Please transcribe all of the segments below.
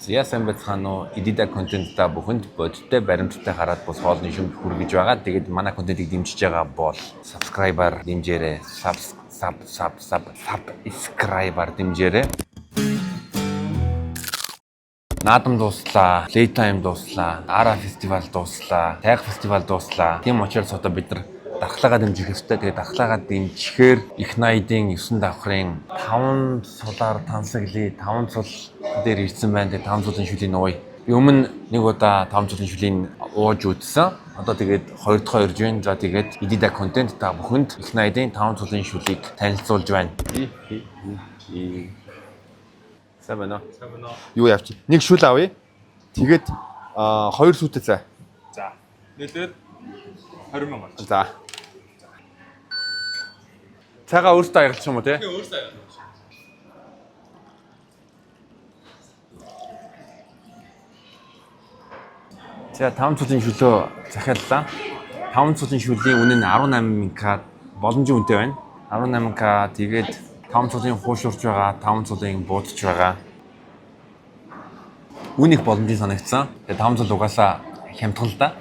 Яасан байцгаана уу? Эдида контенттай бүхэнд бодиттой баримттай хараад бус хоолны шүмд хүргэж байгаа. Тэгээд манай контентыг дэмжиж байгаа бол subscribe-аар дэмжээрэй. Subscribe-аар дэмжээрэй. Наадам дууслаа, Playtime дууслаа, Ара фестивал дууслаа, Тайг фестивал дууслаа. Тийм учраас одоо бид нар дархлаагаа дэмжих ёстой. Тэгээд дархлаагаа дэмжихээр их найдын 9 давхрын 5 сулаар тансаглая, 5 цул дээр ирсэн байна. Тэгээд 5 цулын шүлийг ууя. Би өмнө нэг удаа 5 цулын шүлийг ууж үзсэн. Одоо тэгээд 2 дахь ирж байна. За тэгээд Эдида контент та бүхэнд их найдын 5 цулын шүлийг танилцуулж байна. Сайн байна уу? Юу явчих? Нэг шүл авъя. Тэгээд 2 сүтэ цай. За. Нийлээд 20 мянга. За. Цайгаа өөртөө аягалчих юм уу те? Өөрөөсөө яа. За 5 цулын шүлөө захиаллаа. 5 цулын шүлийн үнэ нь 18к боломжийн үнэтэй байна. 18к тэгээд 5 цулын хуушурч байгаа, 5 цулын буудч байгаа. Үнийг боломжийн санагдсан. Тэгээд 5 цул угаасаа хямдхан л да.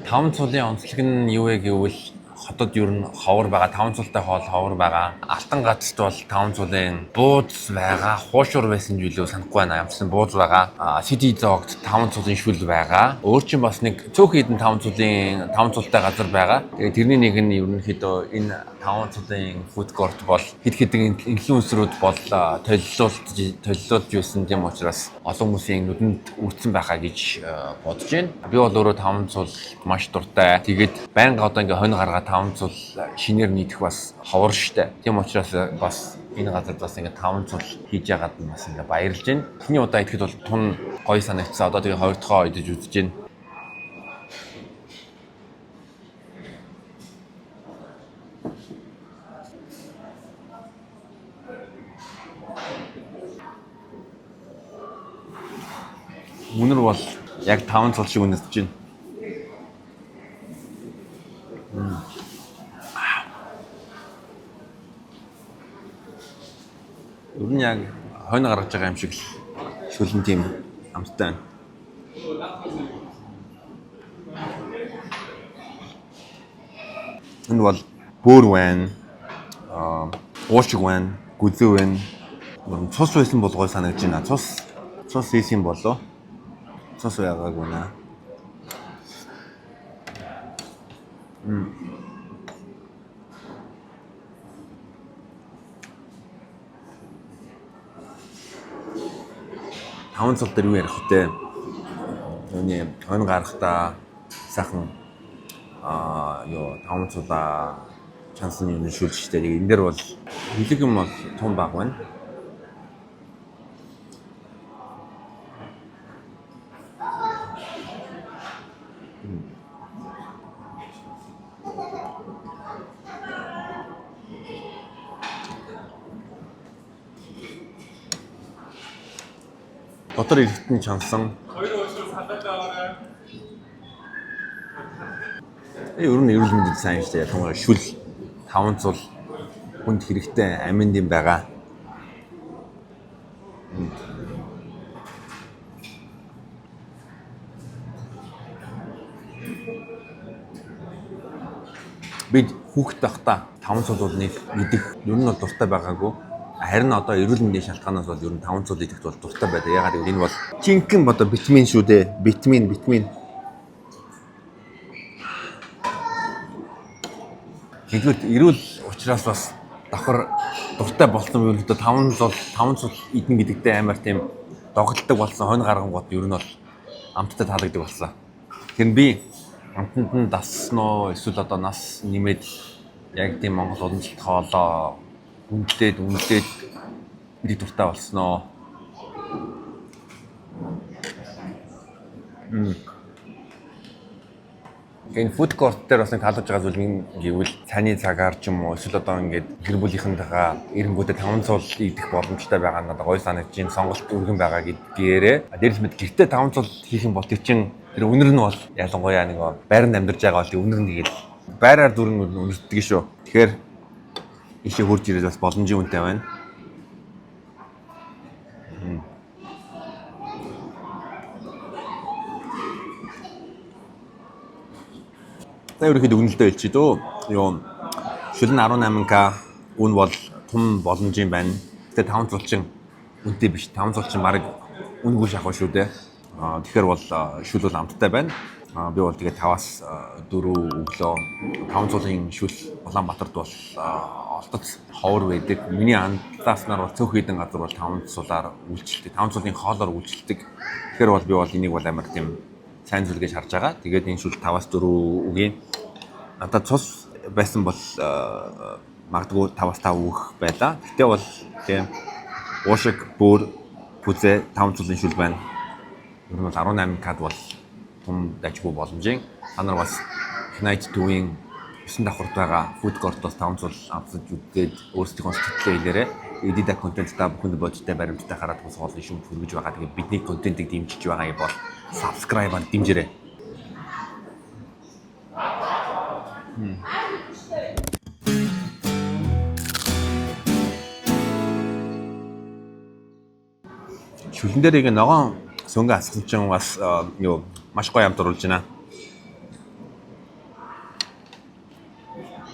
5 цулын онцлог нь юу вэ гэвэл хотод ер нь ховор байгаа, 5 цултай хоол ховор байгаа. Алтан гацд бол 5 цулын бууз байгаа, хуушур байсан зүйлөө санахгүй байна. Ямарсан бууз байгаа. City Dog-д 5 цулын шүл байгаа. Өөр чинь бас нэг цөөхөн хэдэн 5 цултай газар байгаа. Тэгээд тэрний нэг нь ерөнхийдөө энэ 5 цулын food court бол хэд хэдэн инфлюенсерүүд бол толилуулж байсан. Тийм учраас олон хүмүүсийн нүдэнд үрдсэн байхаа гэж бодож байна. Би бол өөрөө 5 цул маш дуртай. Тэгээд байнга одоо ингээ хонь гаргаад 5 цул шинээр нийтэх бас ховор штэ. Тийм учраас бас энэ газар бас ингээ 5 цул хийж яагаад нь бас ингээ баярлж байна. Эхний удаа идэхэд бол тун гоё санагдсан. Одоо тэгээ 2 дахь идэж үзэж байна. Үнэр бол яг 5 цул шиг үнэрч байна. Ер нь яг хонь гаргаж байгаа юм шиг л шүлэн тийм амттай байна. Энэ бол бөөр байна. Уушиг байна, гүзээ байна. Цус байсан бол гой санагдаж байна. Цус хийсэн болоо. Цус байгаагүй наа. Таван цул дээр юу ярих вэ? Үүний хонь гарахтаа сайхан таван цулаа чансны юм шүлжтэй. Энэ дээр бол хөлөг юм бол тун баг байна. Дотор ирэхтэн чансан. Хоёр өшөө салаалаа. Ер нь эрүүл мэндэд сайн шүү дээ. Тунгаа шүл 5 цул хүнд хэрэгтэй аминд юм байгаа. Бид хүүхэд байхдаа 5 цул бол нэг идэх ер нь бол дуртай байгаагүй. Харин одоо эрүүл мэндийн шалтгаанаас бол ер нь 5 цул идэхт бол дуртай байдаг. Ягаад гэвэл энэ бол жинхэнэ одоо витамин шүү дээ. Витамин. Нэгдүгээр эрүүл учраас бас давхар дуртай болсон юм ерөнхийдөө 5 цул идэн гэдэгтэй амар тийм доголддог болсон. Хонь гаргангууд ер нь бол амттай таалагддаг болсон. Тэгэхээр би амтанд нь дассноо эсвэл одоо нас нэмээд яг тийм Монгол уламжлалт хоолоо үнэлээд би дуртай болсноо. Энэ food court дээр бас нэг таалагдж байгаа зүйл нь гэвэл цааны цагаар ч юм уу эсвэл одоо ингээд гэр бүлийнхэнтэйгээ эренгүүдэд 5 цул идэх боломжтой байгаа надад гоё санагдаж байна. Сонголт өргөн байгаа гэдгээрээ. Дээрээс мэд гэртээ 5 цул хийх юм бол тэр чинь тэр үнэр нь бол ялангуяа нэг байранд амьдарч байгаа бол үнэр нь тэгээд байраар дүрэн үнэртдэг шүү. Тэгэхээр ийшээ хурж ирээд бас боломжийн үнэтэй байна. ерөөхдөө өгнөлтөө хэлчихээ дөө. Юу шүлэн 18k үн бол том боломжийн байна. Гэтэ 5 цулчин үнэтэй биш. 5 цулчин баг үнгүй шахав шүү дээ. Тэгэхээр бол шүл бол амттай байна. Би бол тэгээ 5-аас 4 өглөө 5 цулын шүл Улаанбаатарт бол олдоц ховор байдаг. Миний андааснаар бол цөөх хэдэн газар бол 5 цулаар үйлчлдэг. 5 цулын хоолоор үйлчлдэг. Тэгэхээр бол би бол энийг бол амар тийм сайн зүйл гэж харж байгаа. Тэгээд энэ шүл 5-аас 4 үгийн надад цус байсан бол магадгүй 5-аас 5 өгөх байлаа. Гэтэ бол тийм уушиг бүр бүзээ 5 цулын шүл байна. Ер нь бол 18k бол том дажгүй боломжийн. Та нар бас Night 2-ийн 9 давхурд байгаа food court-оос 5 цул авсаж үзээд өөрсдийнхөө сэтгэлээ хэлээрэй. Edit контент та бүхэнд бодиттой баримттай хараад бас олон шүмж хүргэж байгаа. Тэгээд бидний контентыг дэмжиж байгаа юм бол subscribe-аар дэмжээрэй. Шүлэн дээр нэг ногоон сөнгө асгасан чинь бас юу маш гоё амт оруулж байна.